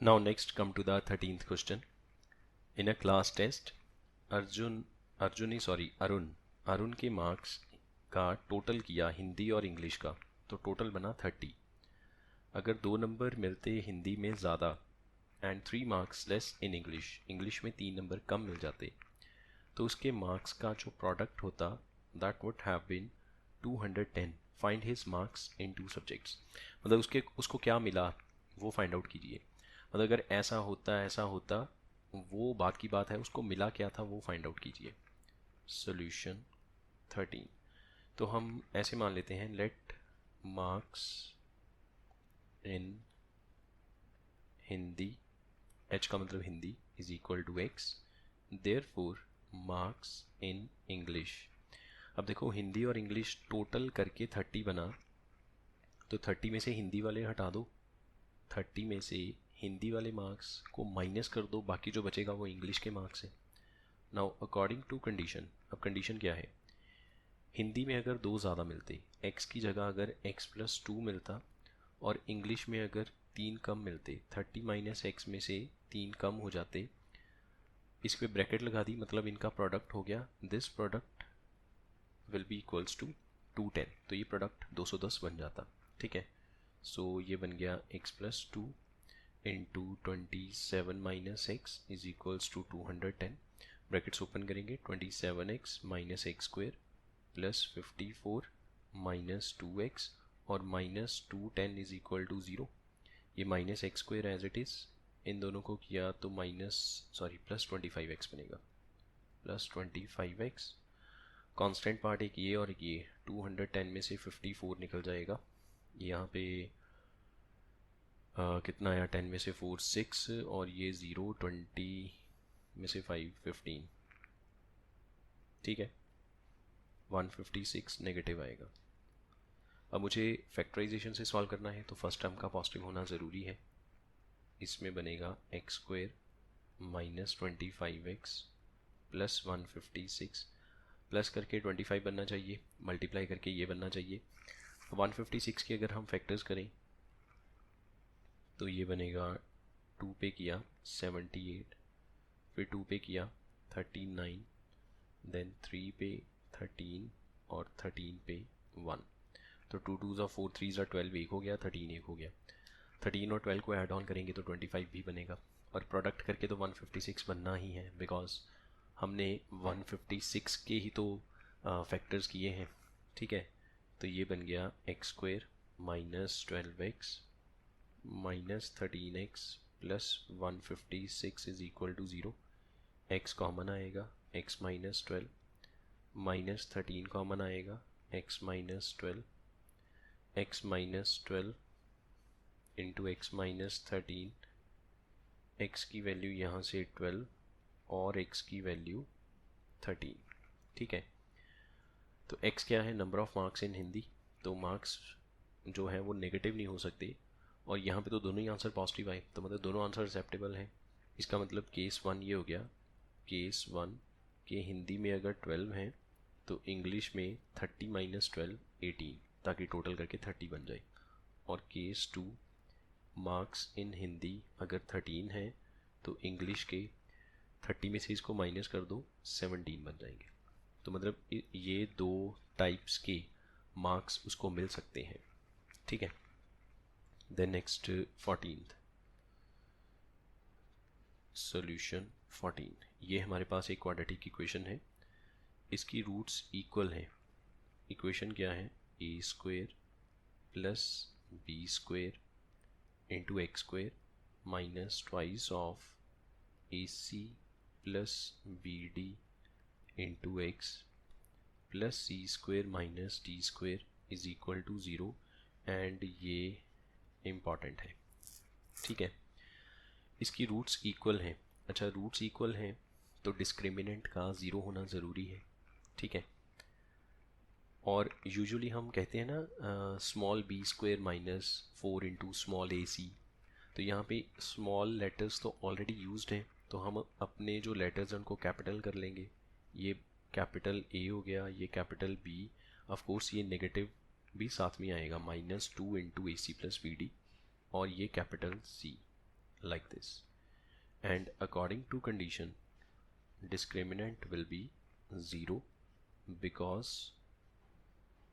Now next come to the 13th question. In a class test, Arun के marks का total किया हिंदी और English का, तो टोटल बना 30। अगर 2 नंबर मिलते हिंदी में ज़्यादा and 3 marks less in English में 3 नंबर कम मिल जाते, तो उसके मार्क्स का जो प्रोडक्ट होता that would have been 210। Find his marks in 2 subjects. मतलब उसको क्या मिला वो फाइंड आउट कीजिए। मतलब अगर ऐसा होता वो बात की बात है, उसको मिला क्या था वो फाइंड आउट कीजिए। सोल्यूशन 13। तो हम ऐसे मान लेते हैं, let marks in Hindi, H का मतलब Hindi, is equal to x, therefore marks in English. अब देखो हिंदी और इंग्लिश टोटल करके 30 बना, तो 30 में से हिंदी वाले हटा दो, 30 में से हिंदी वाले मार्क्स को माइनस कर दो, बाकी जो बचेगा वो इंग्लिश के मार्क्स है। नाउ अकॉर्डिंग टू कंडीशन, अब कंडीशन क्या है, हिंदी में अगर 2 ज़्यादा मिलते, x की जगह अगर x+2 मिलता, और इंग्लिश में अगर 3 कम मिलते, 30 माइनस एक्स में से 3 कम हो जाते, इस पे ब्रैकेट लगा दी, मतलब इनका प्रोडक्ट हो गया, this product will be equals to 210। तो ये प्रोडक्ट 210 बन जाता। ठीक है, सो ये बन गया x+2 into 27 minus x is equals to 210। Brackets open करेंगे, 27x minus x square plus 54 minus 2x और माइनस 210 इज इक्वल टू 0। ये minus x square as it is, इन दोनों को किया तो प्लस 25x बनेगा, प्लस 25x। कांस्टेंट पार्ट एक ये और ये, 210 में से 54 निकल जाएगा, यहाँ पे कितना आया, 10 में से 4 6, और ये 0, 20 में से 5 15। ठीक है, 156 नेगेटिव आएगा। अब मुझे फैक्टराइजेशन से सॉल्व करना है, तो फर्स्ट टर्म का पॉजिटिव होना ज़रूरी है। इसमें बनेगा x square minus 25x plus 156, plus करके 25 बनना चाहिए, मल्टीप्लाई करके ये बनना चाहिए। 156 के अगर हम फैक्टर्स करें तो ये बनेगा, 2 पे किया 78, फिर 2 पे किया 39, देन 3 पे 13 और 13 पे 1। तो 2 2 ज़ा 4 3 ज़ा 12, एक हो गया, 13 एक हो गया। 13 और 12 को ऐड ऑन करेंगे तो 25 भी बनेगा, और प्रोडक्ट करके तो 156 बनना ही है, बिकॉज हमने 156 के ही तो फैक्टर्स किए हैं। ठीक है, तो ये बन गया x square minus 12x minus 13x plus 156 is equal to 0। x common आएगा, x माइनस 12, माइनस 13 कॉमन आएगा, x minus 12, x minus 12 into x minus 13, x की वैल्यू यहाँ से 12 और x की वैल्यू 13। ठीक है, तो x क्या है, number of marks in Hindi, तो मार्क्स जो है वो नेगेटिव नहीं हो सकते, और यहाँ पे तो दोनों ही आंसर पॉजिटिव आए, तो मतलब दोनों आंसर एक्सेप्टेबल हैं। इसका मतलब केस 1 ये हो गया, केस 1 के हिंदी में अगर 12 हैं तो इंग्लिश में 30 माइनस 12 18, ताकि टोटल करके 30 बन जाए। और केस 2, मार्क्स इन हिंदी अगर 13 है तो इंग्लिश के 30 में से इसको माइनस कर दो, 17 बन जाएंगे। तो मतलब ये 2 टाइप्स के मार्क्स उसको मिल सकते हैं। ठीक है, देन नेक्स्ट 14th सॉल्यूशन 14। ये हमारे पास एक क्वाड्रेटिक इक्वेशन है, इसकी रूट्स इक्वल हैं। इक्वेशन क्या है, a square plus b square into x square minus twice of a C plus B d into x plus c square minus d square is equal to 0, and ये important है। ठीक है, इसकी roots equal हैं। अच्छा, roots equal हैं तो discriminant का 0 होना ज़रूरी है। ठीक है, और यूजुअली हम कहते हैं ना small b square minus 4 into small a c, तो यहाँ पे स्मॉल लेटर्स तो ऑलरेडी यूज्ड हैं, तो हम अपने जो लेटर्स हैं उनको कैपिटल कर लेंगे। ये कैपिटल ए हो गया, ये कैपिटल बी, ऑफ कोर्स ये नेगेटिव भी साथ में आएगा, -2 into A C plus B D, और ये capital C. like this, and according to condition discriminant will be 0 because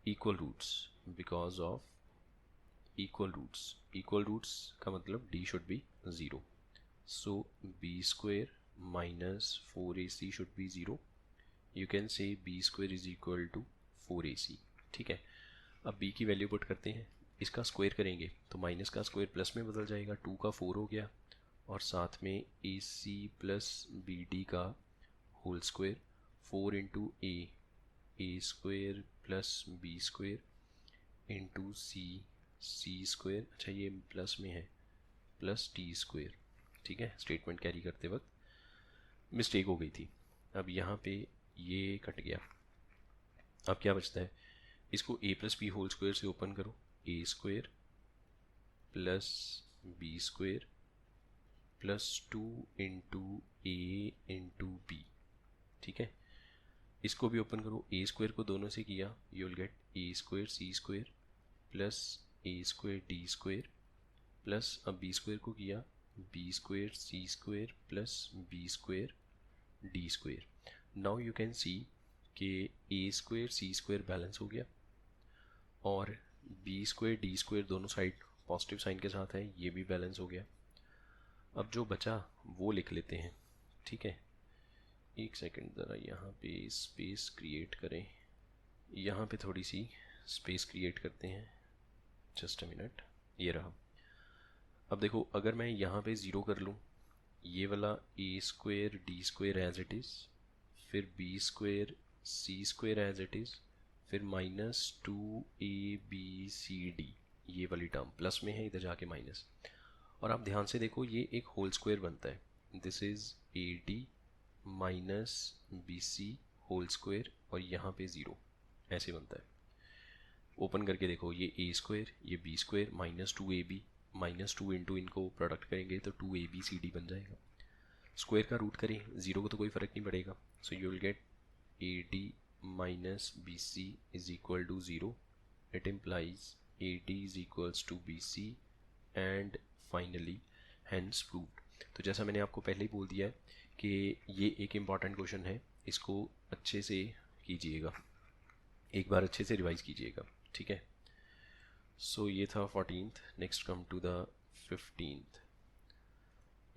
equal roots, because of equal roots का मतलब d should be 0, so b square minus 4ac should be 0. You can say b square is equal to 4ac. ठीक है, अब b की value put करते हैं, इसका square करेंगे तो माइनस का स्क्वायर प्लस में बदल जाएगा, 2 का 4 हो गया, और साथ में ac प्लस बी डी का whole square, 4 into a square plus B square into c square, अच्छा ये प्लस में है, प्लस टी स्क्वायर. ठीक है, स्टेटमेंट कैरी करते वक्त मिस्टेक हो गई थी. अब यहाँ पे ये कट गया, अब क्या बचता है, इसको a plus b whole square से ओपन करो, a square plus B square plus 2 into a into b. ठीक है, इसको भी ओपन करो, ए स्क्वायर को दोनों से किया, you will get A square C square plus A square D square plus, अब बी स्क्वायर को किया, B square C square plus B square D square. Now you can see कि A square C square balance हो गया और B square D square दोनों side positive sign के साथ है, ये भी बैलेंस हो गया. अब जो बचा वो लिख लेते हैं. ठीक है, एक सेकंड ज़रा यहाँ पे स्पेस क्रिएट करें, यहाँ पे थोड़ी सी स्पेस क्रिएट करते हैं, जस्ट अ मिनट, ये रहा. अब देखो, अगर मैं यहाँ पे ज़ीरो कर लूँ, ये वाला a square D square as it is, फिर b square C square as it is, फिर माइनस 2abcd, ये वाली टर्म प्लस में है, इधर जाके माइनस, और आप ध्यान से देखो ये एक होल स्क्वायर बनता है, this is ad minus bc whole square, और यहाँ पे 0 ऐसे बनता है. ओपन करके देखो, ये ए स्क्वायर ये B square minus 2ab minus 2 into इनको प्रोडक्ट करेंगे तो 2abcd बन जाएगा. स्क्वायर का रूट करें, 0 को तो कोई फ़र्क नहीं पड़ेगा, सो you will gate ad minus bc is equal to 0. It implies ad is equals to bc and finally hence proved. तो जैसा मैंने आपको पहले ही बोल दिया है कि ये एक इम्पॉर्टेंट क्वेश्चन है, इसको अच्छे से कीजिएगा, एक बार अच्छे से रिवाइज कीजिएगा. ठीक है, सो ये था 14th. Next come to the 15th.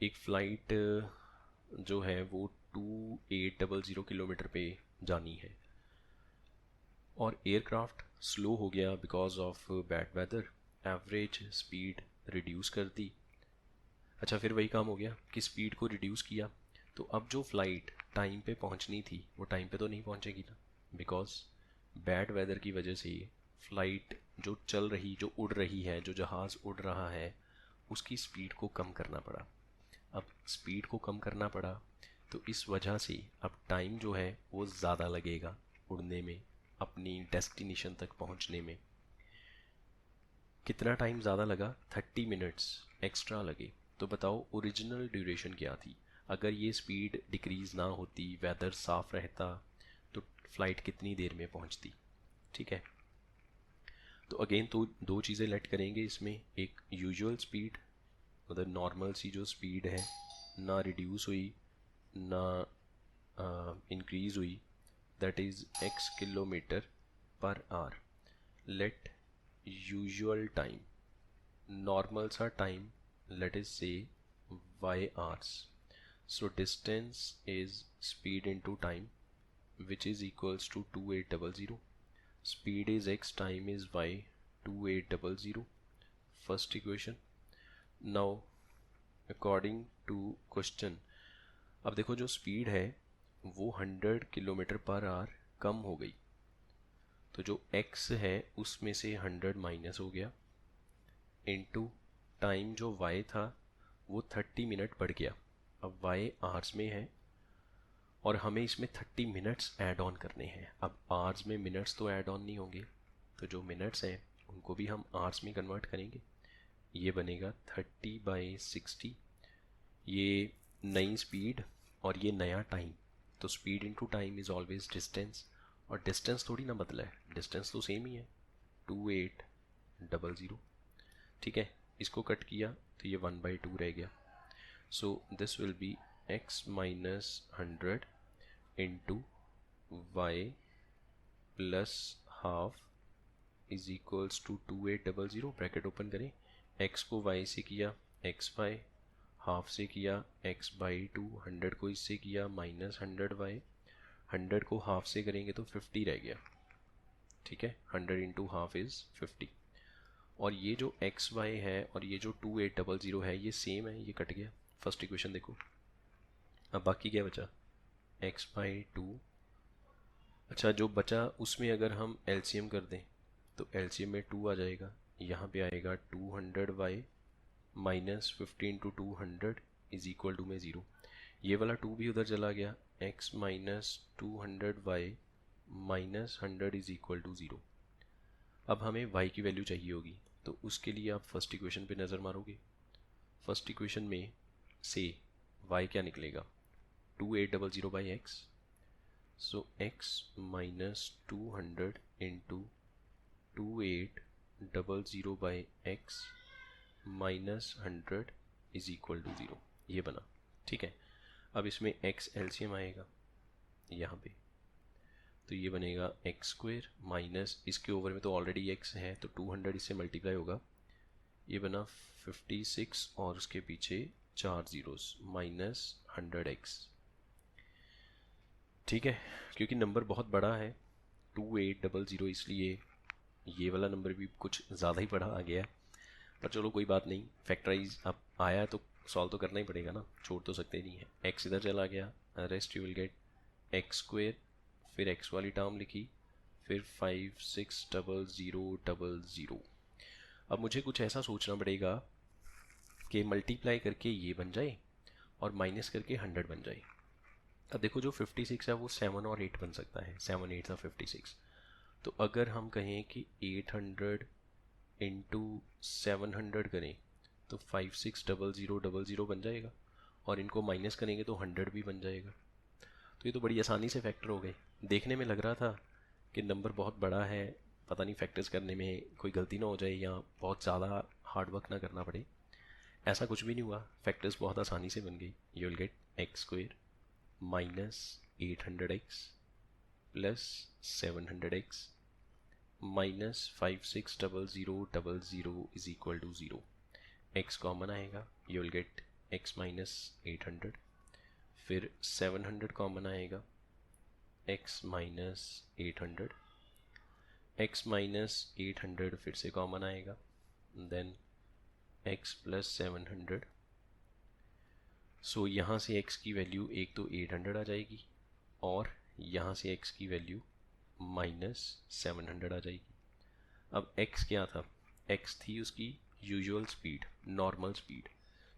एक फ़्लाइट जो है वो 2800 किलोमीटर पे जानी है और एयरक्राफ्ट स्लो हो गया because of bad weather, average speed reduce कर दी. अच्छा, फिर वही काम हो गया कि स्पीड को रिड्यूस किया, तो अब जो फ़्लाइट टाइम पे पहुंचनी थी वो टाइम पे तो नहीं पहुंचेगी ना, बिकॉज बैड वेदर की वजह से फ़्लाइट जो चल रही, जो उड़ रही है, जो जहाज़ उड़ रहा है, उसकी स्पीड को कम करना पड़ा. अब स्पीड को कम करना पड़ा तो इस वजह से अब टाइम जो है वो ज़्यादा लगेगा उड़ने में, अपनी डेस्टिनेशन तक पहुंचने में. कितना टाइम ज़्यादा लगा, 30 मिनट्स एक्स्ट्रा लगे. तो बताओ ओरिजिनल ड्यूरेशन क्या थी, अगर ये स्पीड डिक्रीज़ ना होती, वेदर साफ़ रहता, तो फ़्लाइट कितनी देर में पहुंचती. ठीक है, तो अगेन तो दो चीज़ें लेट करेंगे इसमें, एक यूजुअल स्पीड, मतलब नॉर्मल सी जो स्पीड है, ना रिड्यूस हुई ना इंक्रीज़ हुई, that is x kilometer per hour. Let usual time, normal सा time, let is say y hours. So distance is speed into time, which is equals to 2800. Speed is x, time is y, 2800. First equation. Now according to question, अब देखो जो speed है वो 100 kilometre per our कम हो गई, तो जो x है उसमें से 100 माइनस हो गया, इनटू टाइम जो y था वो 30 मिनट बढ़ गया. अब y आवर्स में है और हमें इसमें 30 मिनट्स ऐड ऑन करने हैं. अब आवर्स में मिनट्स तो ऐड ऑन नहीं होंगे, तो जो मिनट्स हैं उनको भी हम आवर्स में कन्वर्ट करेंगे. ये बनेगा 30/60. ये नई स्पीड और ये नया टाइम, तो speed into time is always distance, और डिस्टेंस थोड़ी ना बदला है, डिस्टेंस तो सेम ही है, 2800. ठीक है, इसको कट किया तो ये 1/2 रह गया. So this will be x minus 100 into y plus half is equals to 2800, bracket open करें, x को y से किया एक्स बाई, हाफ से किया x बाई 2, 100 को इससे किया माइनस 100y, 100 को हाफ से करेंगे तो 50 रह गया, ठीक है, 100 इंटू हाफ इज़ 50। और ये जो एक्स वाई है और ये जो 2800 है ये सेम है, ये कट गया, फर्स्ट इक्वेशन देखो। अब बाकी क्या बचा, एक्स बाई 2, अच्छा जो बचा उसमें अगर हम एलसीएम कर दें तो एलसीएम में 2 आ जाएगा, यहाँ पे आएगा 200y minus 15 to 200 is equal to में 0, ये वाला 2 भी उधर चला गया, x minus 200y minus 100 is equal to 0। अब हमें y की वैल्यू चाहिए होगी, तो उसके लिए आप फर्स्ट इक्वेशन पे नज़र मारोगे, फर्स्ट इक्वेशन में से y क्या निकलेगा, 2800 by x, so x minus 200 into 2800 by x minus 100 is equal to 0, ये बना, ठीक है। अब इसमें x एलसीएम आएगा यहाँ पे, तो ये बनेगा एक्स स्क्वेयर माइनस, इसके ओवर में तो ऑलरेडी x है तो 200 इससे मल्टीप्लाई होगा, ये बना 56 और उसके पीछे 4 जीरोस माइनस 100x, ठीक है। क्योंकि नंबर बहुत बड़ा है 2800, इसलिए ये वाला नंबर भी कुछ ज़्यादा ही बड़ा आ गया है, पर चलो कोई बात नहीं, फैक्टराइज अब आया है तो सॉल्व तो करना ही पड़ेगा ना, छोड़ तो सकते नहीं है। x इधर चला गया, rest you will get x square, फिर x वाली टर्म लिखी, फिर 560000। अब मुझे कुछ ऐसा सोचना पड़ेगा कि मल्टीप्लाई करके ये बन जाए और माइनस करके 100 बन जाए। अब देखो जो 56 है वो 7 और 8 बन सकता है, 7 8 था 56, तो अगर हम कहें कि 800 इंटू 700 करें तो 560000 बन जाएगा, और इनको माइनस करेंगे तो 100 भी बन जाएगा। तो ये तो बड़ी आसानी से फैक्टर हो गए, देखने में लग रहा था कि नंबर बहुत बड़ा है, पता नहीं फैक्टर्स करने में कोई गलती ना हो जाए या बहुत ज़्यादा हार्ड वर्क ना करना पड़े, ऐसा कुछ भी नहीं हुआ, फैक्टर्स बहुत आसानी से बन गई। You will get x square minus 800x plus 700x minus 560000 is equal to 0, x common आएगा, you will get x minus 800, फिर 700 कॉमन आएगा, x माइनस 800, x माइनस 800 फिर से कॉमन आएगा, देन x प्लस 700, सो यहाँ से x की वैल्यू एक तो 800 आ जाएगी और यहाँ से x की वैल्यू माइनस 700 आ जाएगी। अब x क्या था, x थी उसकी usual speed, normal speed,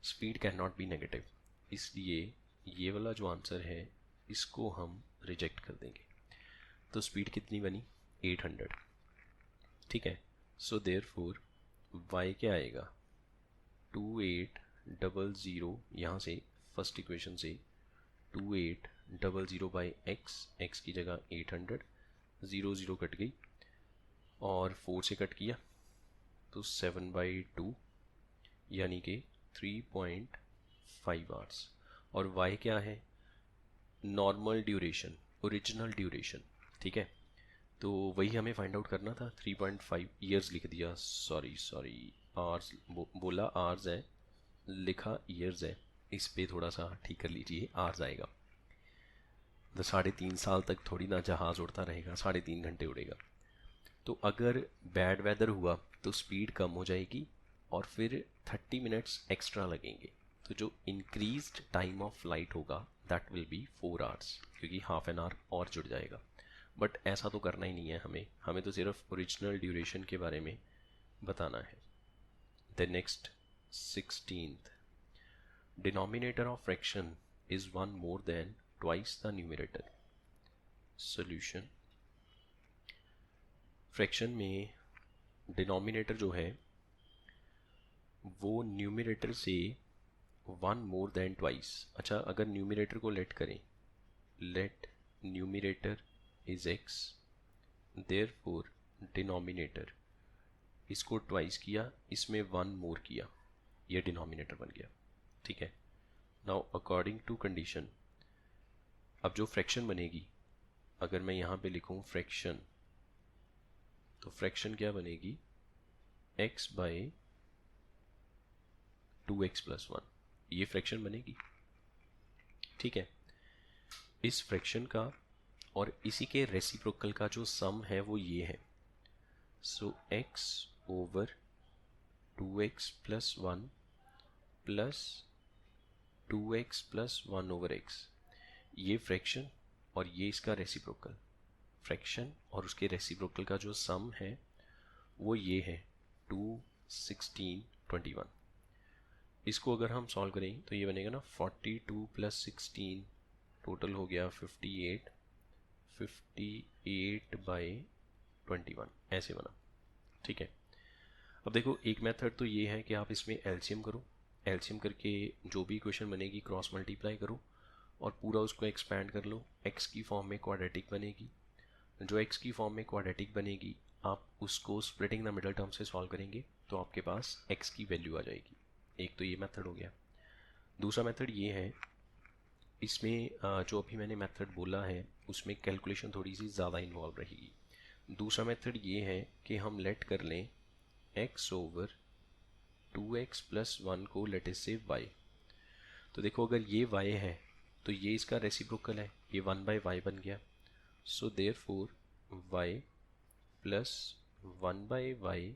speed can not be negative, इसलिए ये वाला जो आंसर है इसको हम रिजेक्ट कर देंगे। तो स्पीड कितनी बनी, 800, ठीक है। सो देयरफॉर y क्या आएगा, 2800, यहाँ से फर्स्ट इक्वेशन से 2800 बाई x की जगह 800, 0 0 कट गई और 4 से कट किया तो 7/2 यानी कि 3.5 आवर्स। और y क्या है, नॉर्मल ड्यूरेशन, ओरिजिनल ड्यूरेशन, ठीक है, तो वही हमें फाइंड आउट करना था। 3.5 ईयर्स लिख दिया, सॉरी आवर्स बोला, आवर्स है, लिखा ईयर्स है, इस पे थोड़ा सा ठीक कर लीजिए, आवर्स आएगा। तो 3.5 साल तक थोड़ी ना जहाज़ उड़ता रहेगा, 3.5 घंटे उड़ेगा। तो अगर बैड वेदर हुआ तो स्पीड कम हो जाएगी और फिर 30 मिनट्स एक्स्ट्रा लगेंगे, तो जो इंक्रीज्ड टाइम ऑफ फ्लाइट होगा दैट विल बी 4 आवर्स, क्योंकि हाफ एन आवर और जुड़ जाएगा। बट ऐसा तो करना ही नहीं है हमें तो सिर्फ ओरिजिनल ड्यूरेशन के बारे में बताना है। The next 16th, denominator of fraction is 1 more than twice the numerator. Solution, fraction में डिनोमिनेटर जो है वो न्यूमरेटर से 1 मोर देन ट्वाइस, अच्छा अगर न्यूमरेटर को लेट करें, let numerator is x, therefore denominator, इसको ट्वाइस किया, इसमें 1 मोर किया, ये डिनोमिनेटर बन गया, ठीक है। नाउ अकॉर्डिंग टू कंडीशन, अब जो फ्रैक्शन बनेगी, अगर मैं यहाँ पे लिखूँ फ्रैक्शन, तो फ्रैक्शन क्या बनेगी, x बाय 2x+1, ये फ्रैक्शन बनेगी। ठीक है, इस फ्रैक्शन का और इसी के रेसिप्रोकल का जो सम है वो ये है। सो x over 2x+1 plus 2x+1 over x, ये फ्रैक्शन और ये इसका रेसिप्रोकल, फ्रैक्शन और उसके रेसिप्रोकल का जो सम है वो ये है 2, 16, 21। इसको अगर हम सॉल्व करें तो ये बनेगा ना 42 + 16 टोटल हो गया 58, 58/21 ऐसे बना। ठीक है, अब देखो एक मेथड तो ये है कि आप इसमें एलसीएम करो, एलसीएम करके जो भी इक्वेशन बनेगी क्रॉस मल्टीप्लाई करो और पूरा उसको एक्सपैंड कर लो, एक्स की फॉर्म में क्वाड्रेटिक बनेगी। जो एक्स की फॉर्म में क्वाड्रेटिक बनेगी आप उसको स्प्लिटिंग द मिडल टर्म से सॉल्व करेंगे तो आपके पास एक्स की वैल्यू आ जाएगी। एक तो ये मेथड हो गया। दूसरा मेथड ये है, इसमें जो अभी मैंने मेथड बोला है उसमें कैलकुलेशन थोड़ी सी ज़्यादा इन्वॉल्व रहेगी। दूसरा मेथड ये है कि हम लेट कर लें x ओवर 2x+1 को लेट से y। तो देखो अगर ये y है तो ये इसका रेसिप्रोकल है, ये 1/y बन गया। So therefore y plus 1/y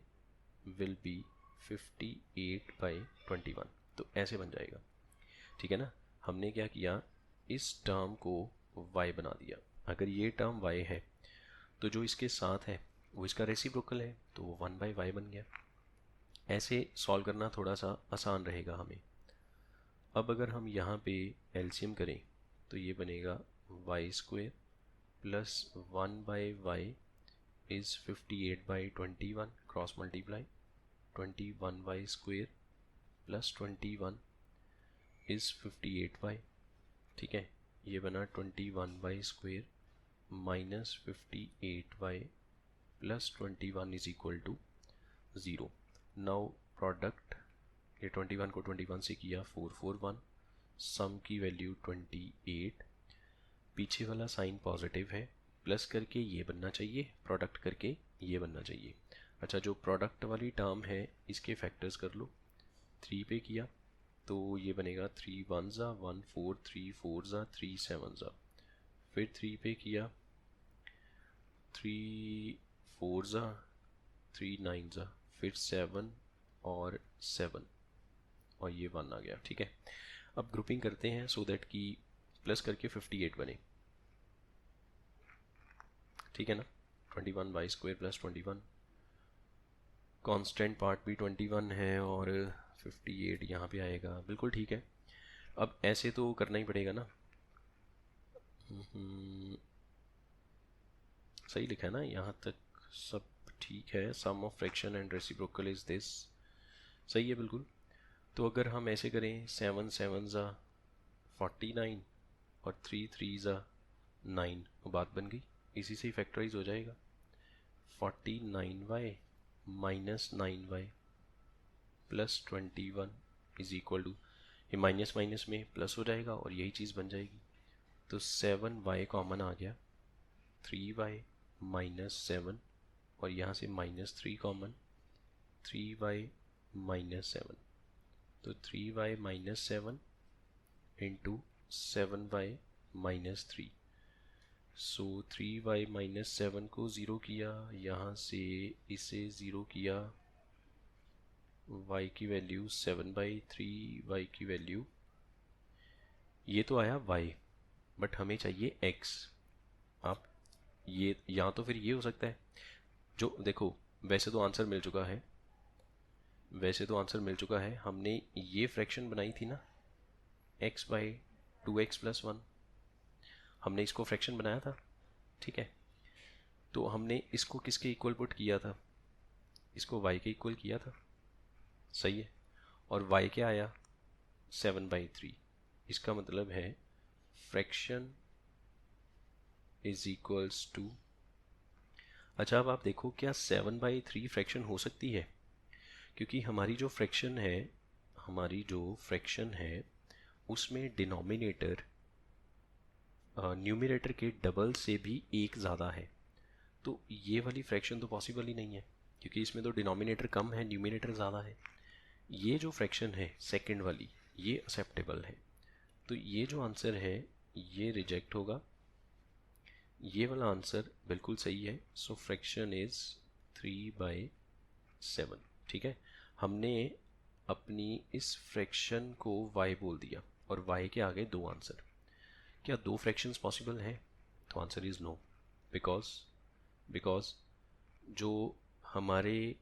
will be 58/21। तो ऐसे बन जाएगा। ठीक है ना, हमने क्या किया, इस टर्म को y बना दिया। अगर ये टर्म y है तो जो इसके साथ है वो इसका रेसिप्रोकल है, तो वो 1/y बन गया। ऐसे सॉल्व करना थोड़ा सा आसान रहेगा हमें। अब अगर हम यहाँ पे एलसीएम करें तो ये बनेगा y² plus 1/y is 58/21 cross multiply 21y² plus 21 is 58y। ठीक है, ये बना 21y² minus 58y plus 21 is equal to 0। Now product, ये 21 को 21 से किया 441, सम की वैल्यू 28, पीछे वाला साइन पॉजिटिव है, प्लस करके ये बनना चाहिए, प्रोडक्ट करके ये बनना चाहिए। अच्छा, जो प्रोडक्ट वाली टर्म है इसके फैक्टर्स कर लो। 3 पे किया तो ये बनेगा 3 1 1 4, 3 4 3 7, फिर 3 पे किया 3 4 3 9, फिर 7 और 7 और ये 1 आ गया। ठीक है, अब ग्रुपिंग करते हैं सो दैट कि प्लस करके 58 बने। ठीक है ना, 21y² प्लस 21, कांस्टेंट पार्ट भी 21 है और 58 यहाँ पे आएगा। बिल्कुल ठीक है, अब ऐसे तो करना ही पड़ेगा ना। सही लिखा है ना, यहाँ तक सब ठीक है। Sum of fraction and reciprocal is this, सही है बिल्कुल। तो अगर हम ऐसे करें 7 7 49 और 3 3 9, बात बन गई, इसी से ही फैक्टराइज हो जाएगा। 49y minus 9y plus 21 is equal to, ये माइनस माइनस में प्लस हो जाएगा और यही चीज़ बन जाएगी। तो 7y कॉमन आ गया, 3y माइनस 7 और यहाँ से -3 कॉमन, 3y माइनस 7, तो 3y minus 7 into 7y minus 3। सो 3y माइनस 7 को ज़ीरो किया, यहाँ से इसे ज़ीरो किया, y की वैल्यू 7/3, y की वैल्यू, ये तो आया y, बट हमें चाहिए x। आप ये या तो फिर ये हो सकता है, जो देखो वैसे तो आंसर मिल चुका है, वैसे तो आंसर मिल चुका है। हमने ये फ्रैक्शन बनाई थी ना x/2x+1, हमने इसको फ्रैक्शन बनाया था। ठीक है, तो हमने इसको किसके इक्वल पुट किया था, इसको y के इक्वल किया था, सही है। और y क्या आया 7/3, इसका मतलब है फ्रैक्शन इज इक्वल्स टू, अच्छा अब आप देखो क्या 7/3 फ्रैक्शन हो सकती है, क्योंकि हमारी जो फ्रैक्शन है उसमें डिनोमिनेटर न्यूमरेटर के डबल से भी एक ज़्यादा है, तो ये वाली फ्रैक्शन तो पॉसिबल ही नहीं है, क्योंकि इसमें तो डिनोमिनेटर कम है, न्यूमरेटर ज़्यादा है। ये जो फ्रैक्शन है सेकंड वाली, ये एक्सेप्टेबल है, तो ये जो आंसर है ये रिजेक्ट होगा। ये वाला आंसर बिल्कुल सही है। सो फ्रैक्शन इज 3/7। ठीक है, हमने अपनी इस फ्रैक्शन को y बोल दिया और y के आगे दो आंसर। क्या दो फ्रैक्शंस पॉसिबल हैं? तो आंसर इज नो, बिकॉज जो हमारे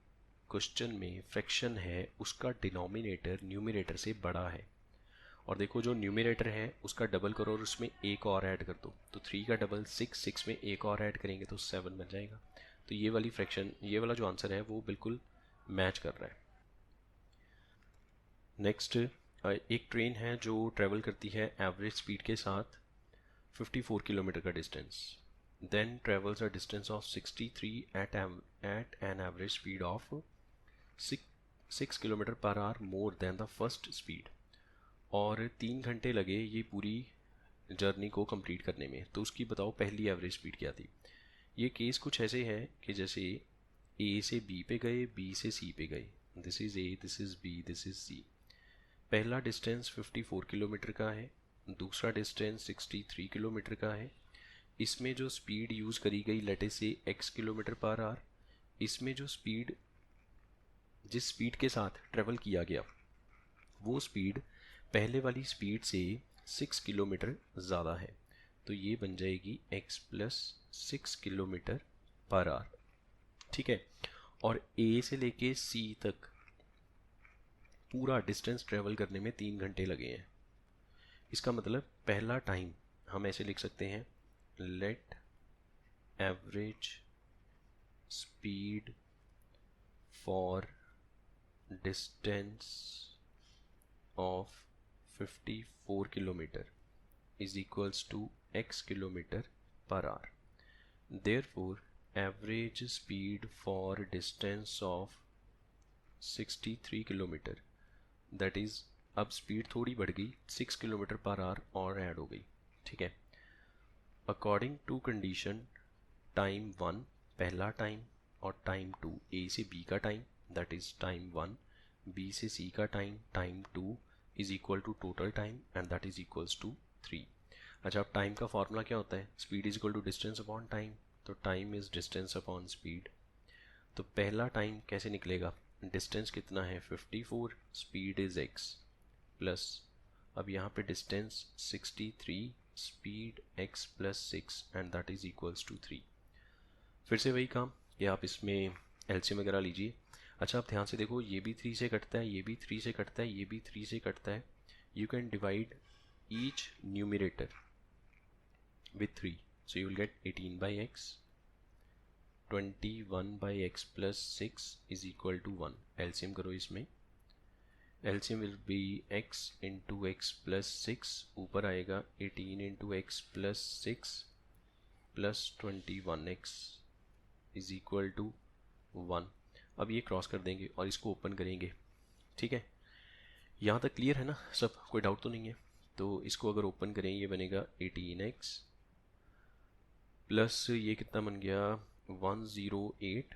क्वेश्चन में फ्रैक्शन है उसका डिनोमिनेटर न्यूमरेटर से बड़ा है। और देखो जो न्यूमरेटर है उसका डबल करो और उसमें एक और ऐड कर दो, तो 3 का डबल 6, 6 में एक और ऐड करेंगे तो 7 बन जाएगा। तो ये वाली फ्रैक्शन, ये वाला जो आंसर है वो बिल्कुल मैच कर रहा है। नेक्स्ट, एक ट्रेन है जो ट्रेवल करती है एवरेज स्पीड के साथ 54 किलोमीटर का distance, then travels a distance of 63 at an average speed of 6 kilometer per hour more than the first speed. और 3 घंटे लगे ये पूरी जर्नी को कंप्लीट करने में, तो उसकी बताओ पहली एवरेज स्पीड क्या थी। ये केस कुछ ऐसे है कि जैसे ए से बी पे गए, बी से सी पे गए, this is A, this is B, this is C. पहला डिस्टेंस 54 किलोमीटर का है, दूसरा डिस्टेंस 63 किलोमीटर का है। इसमें जो स्पीड यूज़ करी गई लेटे से x किलोमीटर पर आवर, इसमें जो स्पीड, जिस स्पीड के साथ ट्रेवल किया गया वो स्पीड पहले वाली स्पीड से 6 किलोमीटर ज़्यादा है, तो ये बन जाएगी x plus 6 kilometer per our. ठीक है, और A से लेके C तक पूरा डिस्टेंस ट्रेवल करने में 3 घंटे लगे हैं। इसका मतलब पहला टाइम हम ऐसे लिख सकते हैं, let average speed for distance of 54 kilometer is equals to x kilometer per hour. Therefore, average speed for distance of 63 kilometer, that is, अब स्पीड थोड़ी बढ़ गई, 6 किलोमीटर पर आवर और ऐड हो गई। ठीक है, अकॉर्डिंग टू कंडीशन टाइम 1 पहला टाइम और टाइम 2 ए से बी का time, that is time 1, B से सी का time time 2 is equal to total time and that is equals to 3। अच्छा, अब टाइम का फॉर्मूला क्या होता है? Speed is equal to distance upon time, तो time is distance upon speed. तो पहला टाइम कैसे निकलेगा? डिस्टेंस कितना है 54, स्पीड इज x प्लस, अब यहाँ पे distance 63, speed x plus 6 and that is equals to 3। फिर से वही काम कि आप इसमें एलसीएम वगैरह लीजिए। अच्छा, आप ध्यान से देखो, ये भी 3 से कटता है, ये भी 3 से कटता है, ये भी 3 से कटता है। You can divide each numerator with 3, so you will get 18/x, 21/x plus 6 is equal to 1। LCM करो इसमें, LCM will be x into x plus 6, ऊपर आएगा 18 into x plus 6 plus 21x is equal to 1। अब ये cross कर देंगे और इसको ओपन करेंगे। ठीक है, यहाँ तक क्लियर है ना सब, कोई डाउट तो नहीं है? तो इसको अगर ओपन करें ये बनेगा 18x प्लस ये कितना बन गया 108,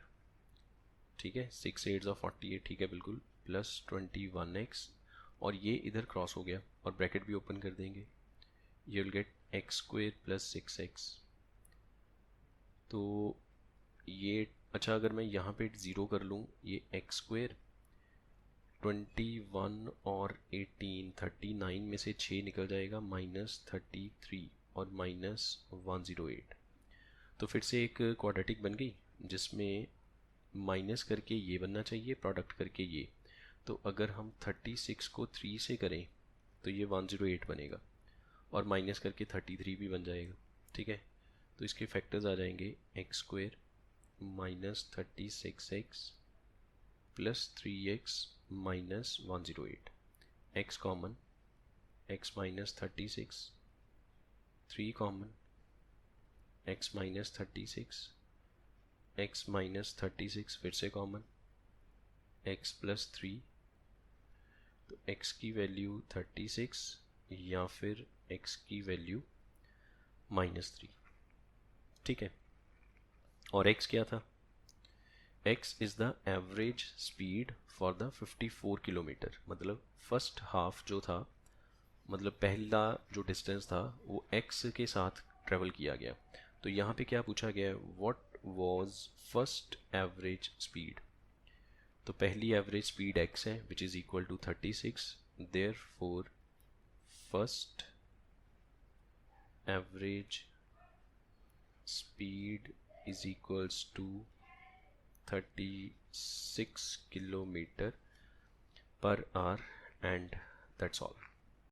ठीक है, 6 8 48, ठीक है बिल्कुल, प्लस 21x, और ये इधर क्रॉस हो गया और ब्रैकेट भी ओपन कर देंगे, ये will get x square plus 6x। तो ये, अच्छा अगर मैं यहाँ पे 0 कर लूँ, ये x स्क्वेयर 21 और 18 39 में से 6 निकल जाएगा, -33 और -108। तो फिर से एक क्वाड्रेटिक बन गई जिसमें माइनस करके ये बनना चाहिए, प्रोडक्ट करके ये। तो अगर हम 36 को 3 से करें तो ये 108 बनेगा और माइनस करके 33 भी बन जाएगा। ठीक है, तो इसके फैक्टर्स आ जाएंगे x square -36x plus 3x minus 108, x common, x minus 36, 3 common, x minus 36, x minus 36 फिर से कॉमन, x प्लस 3, तो x की वैल्यू 36, या फिर x की वैल्यू -3। ठीक है, और x क्या था? x is the average speed for the 54 kilometre, मतलब फर्स्ट हाफ जो था, मतलब पहला जो डिस्टेंस था वो x के साथ ट्रेवल किया गया। तो यहाँ पे क्या पूछा गया है, what was first average speed. तो पहली एवरेज स्पीड x है which is equal to 36, therefore first average speed is equals to 36 kilometer per hour, and that's all.